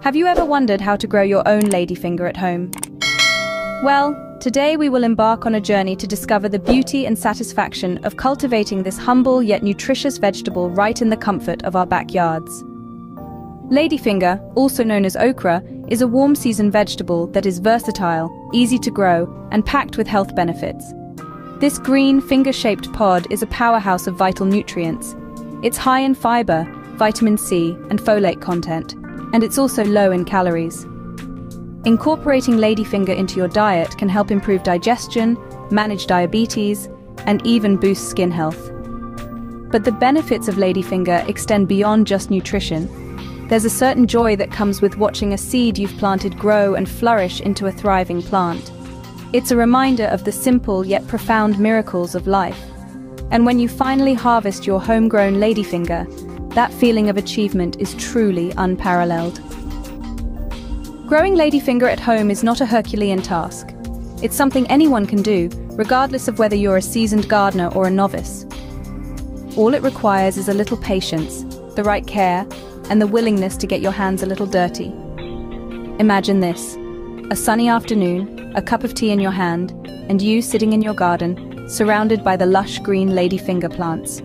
Have you ever wondered how to grow your own ladyfinger at home? Well, today we will embark on a journey to discover the beauty and satisfaction of cultivating this humble yet nutritious vegetable right in the comfort of our backyards. Ladyfinger, also known as okra, is a warm season vegetable that is versatile, easy to grow, and packed with health benefits. This green, finger-shaped pod is a powerhouse of vital nutrients. It's high in fiber, vitamin C, and folate content, and it's also low in calories. Incorporating ladyfinger into your diet can help improve digestion, manage diabetes, and even boost skin health. But the benefits of ladyfinger extend beyond just nutrition. There's a certain joy that comes with watching a seed you've planted grow and flourish into a thriving plant. It's a reminder of the simple yet profound miracles of life. And when you finally harvest your homegrown ladyfinger, that feeling of achievement is truly unparalleled. Growing ladyfinger at home is not a Herculean task. It's something anyone can do, regardless of whether you're a seasoned gardener or a novice. All it requires is a little patience, the right care, and the willingness to get your hands a little dirty. Imagine this: a sunny afternoon, a cup of tea in your hand, and you sitting in your garden, surrounded by the lush green ladyfinger plants.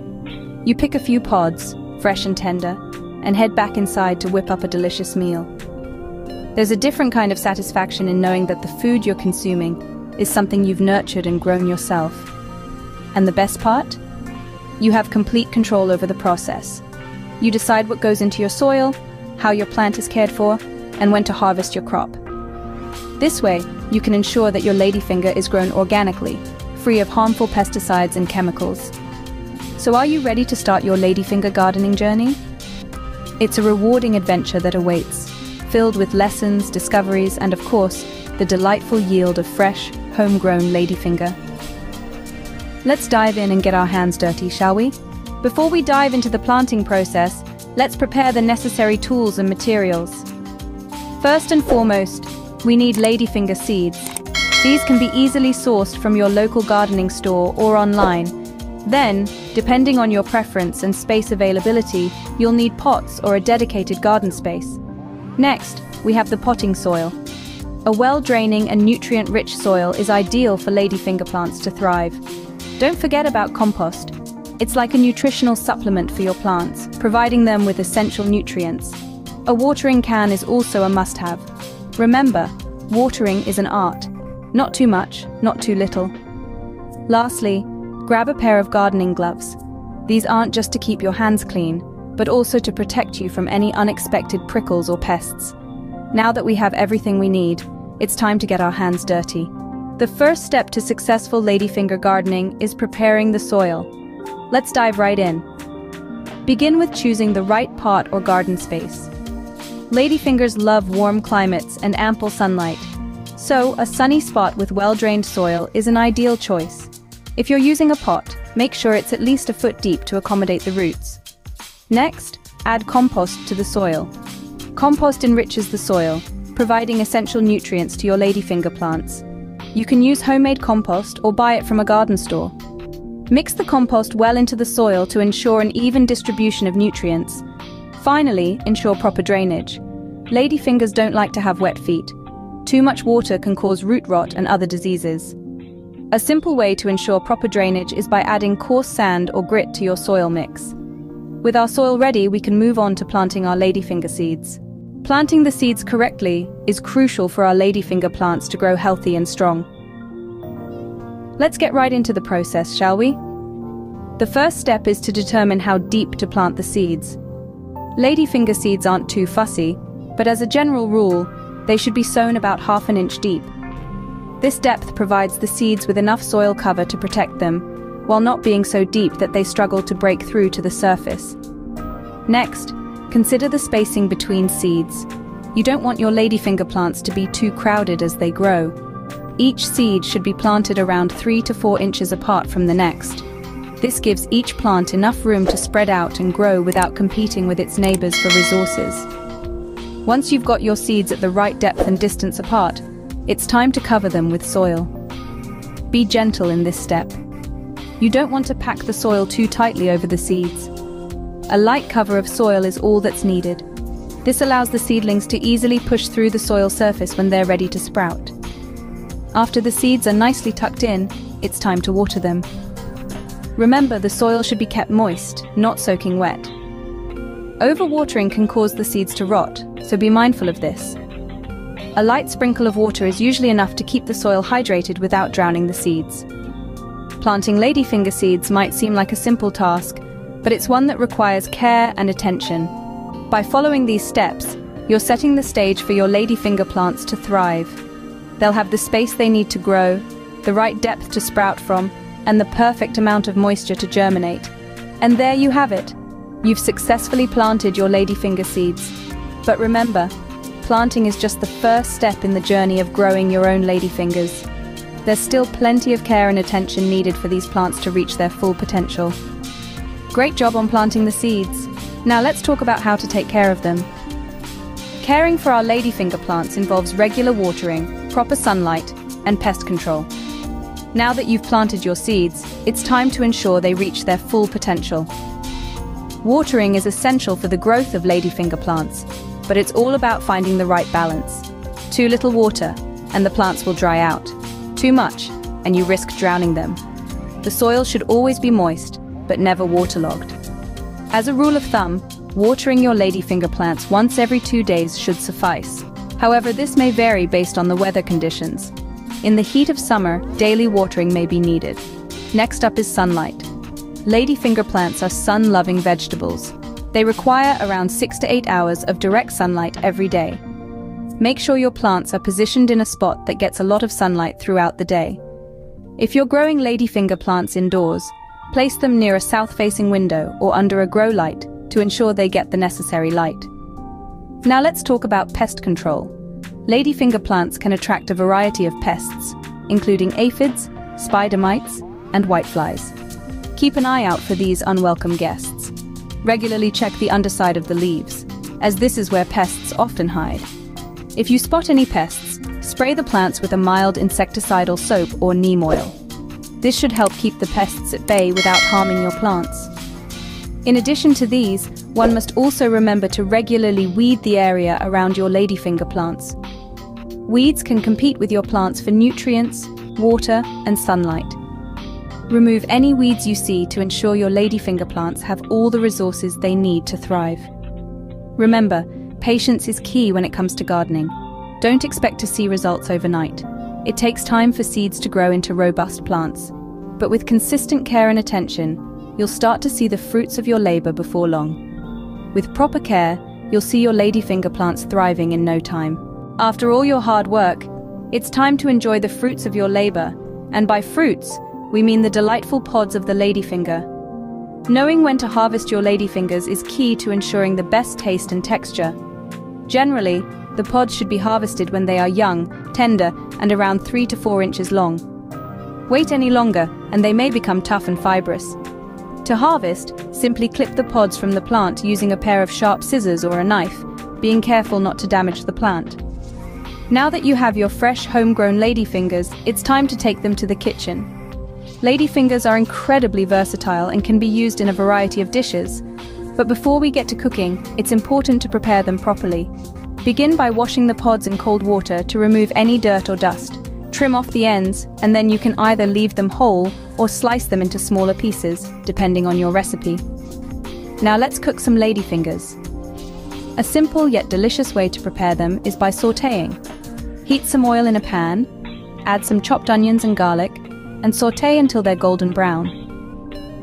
You pick a few pods, fresh and tender, and head back inside to whip up a delicious meal. There's a different kind of satisfaction in knowing that the food you're consuming is something you've nurtured and grown yourself. And the best part? You have complete control over the process. You decide what goes into your soil, how your plant is cared for, and when to harvest your crop. This way, you can ensure that your ladyfinger is grown organically, free of harmful pesticides and chemicals. So are you ready to start your ladyfinger gardening journey? It's a rewarding adventure that awaits, filled with lessons, discoveries, and of course, the delightful yield of fresh, homegrown ladyfinger. Let's dive in and get our hands dirty, shall we? Before we dive into the planting process, let's prepare the necessary tools and materials. First and foremost, we need ladyfinger seeds. These can be easily sourced from your local gardening store or online. Then, depending on your preference and space availability, you'll need pots or a dedicated garden space. Next, we have the potting soil. A well-draining and nutrient-rich soil is ideal for ladyfinger plants to thrive. Don't forget about compost. It's like a nutritional supplement for your plants, providing them with essential nutrients. A watering can is also a must-have. Remember, watering is an art. Not too much, not too little. Lastly, grab a pair of gardening gloves. These aren't just to keep your hands clean, but also to protect you from any unexpected prickles or pests. Now that we have everything we need, it's time to get our hands dirty. The first step to successful ladyfinger gardening is preparing the soil. Let's dive right in. Begin with choosing the right pot or garden space. Ladyfingers love warm climates and ample sunlight, so a sunny spot with well-drained soil is an ideal choice. If you're using a pot, make sure it's at least a foot deep to accommodate the roots. Next, add compost to the soil. Compost enriches the soil, providing essential nutrients to your ladyfinger plants. You can use homemade compost or buy it from a garden store. Mix the compost well into the soil to ensure an even distribution of nutrients. Finally, ensure proper drainage. Ladyfingers don't like to have wet feet. Too much water can cause root rot and other diseases. A simple way to ensure proper drainage is by adding coarse sand or grit to your soil mix. With our soil ready, we can move on to planting our ladyfinger seeds. Planting the seeds correctly is crucial for our ladyfinger plants to grow healthy and strong. Let's get right into the process, shall we? The first step is to determine how deep to plant the seeds. Ladyfinger seeds aren't too fussy, but as a general rule, they should be sown about ½ inch deep. This depth provides the seeds with enough soil cover to protect them, while not being so deep that they struggle to break through to the surface. Next, consider the spacing between seeds. You don't want your ladyfinger plants to be too crowded as they grow. Each seed should be planted around 3 to 4 inches apart from the next. This gives each plant enough room to spread out and grow without competing with its neighbors for resources. Once you've got your seeds at the right depth and distance apart, it's time to cover them with soil. Be gentle in this step. You don't want to pack the soil too tightly over the seeds. A light cover of soil is all that's needed. This allows the seedlings to easily push through the soil surface when they're ready to sprout. After the seeds are nicely tucked in, it's time to water them. Remember, the soil should be kept moist, not soaking wet. Overwatering can cause the seeds to rot, so be mindful of this. A light sprinkle of water is usually enough to keep the soil hydrated without drowning the seeds. Planting ladyfinger seeds might seem like a simple task, but it's one that requires care and attention. By following these steps, you're setting the stage for your ladyfinger plants to thrive. They'll have the space they need to grow, the right depth to sprout from, and the perfect amount of moisture to germinate. And there you have it. You've successfully planted your ladyfinger seeds. But remember, planting is just the first step in the journey of growing your own ladyfingers. There's still plenty of care and attention needed for these plants to reach their full potential. Great job on planting the seeds. Now let's talk about how to take care of them. Caring for our ladyfinger plants involves regular watering, proper sunlight, and pest control. Now that you've planted your seeds, it's time to ensure they reach their full potential. Watering is essential for the growth of ladyfinger plants, but it's all about finding the right balance. Too little water, and the plants will dry out. Too much, and you risk drowning them. The soil should always be moist, but never waterlogged. As a rule of thumb, watering your ladyfinger plants once every 2 days should suffice. However, this may vary based on the weather conditions. In the heat of summer, daily watering may be needed. Next up is sunlight. Ladyfinger plants are sun-loving vegetables. They require around 6 to 8 hours of direct sunlight every day. Make sure your plants are positioned in a spot that gets a lot of sunlight throughout the day. If you're growing ladyfinger plants indoors, place them near a south-facing window or under a grow light to ensure they get the necessary light. Now let's talk about pest control. Ladyfinger plants can attract a variety of pests, including aphids, spider mites, and whiteflies. Keep an eye out for these unwelcome guests. Regularly check the underside of the leaves, as this is where pests often hide. If you spot any pests, spray the plants with a mild insecticidal soap or neem oil. This should help keep the pests at bay without harming your plants. In addition to these, one must also remember to regularly weed the area around your ladyfinger plants. Weeds can compete with your plants for nutrients, water, and sunlight. Remove any weeds you see to ensure your ladyfinger plants have all the resources they need to thrive. Remember, patience is key when it comes to gardening. Don't expect to see results overnight. It takes time for seeds to grow into robust plants. But with consistent care and attention, you'll start to see the fruits of your labor before long. With proper care, you'll see your ladyfinger plants thriving in no time. After all your hard work, it's time to enjoy the fruits of your labor, and by fruits, we mean the delightful pods of the ladyfinger. Knowing when to harvest your ladyfingers is key to ensuring the best taste and texture. Generally, the pods should be harvested when they are young, tender, and around 3 to 4 inches long. Wait any longer, and they may become tough and fibrous. To harvest, simply clip the pods from the plant using a pair of sharp scissors or a knife, being careful not to damage the plant. Now that you have your fresh, homegrown ladyfingers, it's time to take them to the kitchen. Ladyfingers are incredibly versatile and can be used in a variety of dishes. But before we get to cooking, it's important to prepare them properly. Begin by washing the pods in cold water to remove any dirt or dust. Trim off the ends, and then you can either leave them whole or slice them into smaller pieces, depending on your recipe. Now let's cook some ladyfingers. A simple yet delicious way to prepare them is by sautéing. Heat some oil in a pan, add some chopped onions and garlic, and sauté until they're golden brown.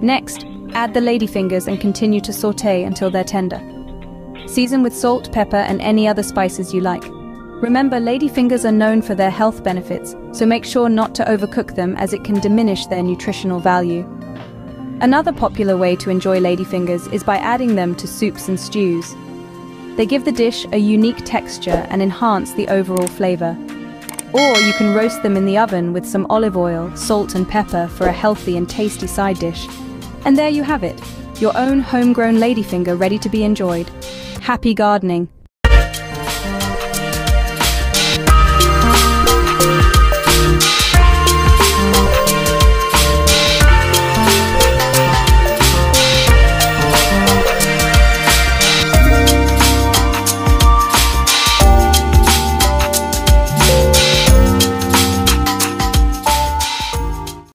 Next, add the ladyfingers and continue to sauté until they're tender. Season with salt, pepper, and any other spices you like. Remember, ladyfingers are known for their health benefits, so make sure not to overcook them as it can diminish their nutritional value. Another popular way to enjoy ladyfingers is by adding them to soups and stews. They give the dish a unique texture and enhance the overall flavor. Or you can roast them in the oven with some olive oil, salt and pepper for a healthy and tasty side dish. And there you have it, your own homegrown ladyfinger ready to be enjoyed. Happy gardening!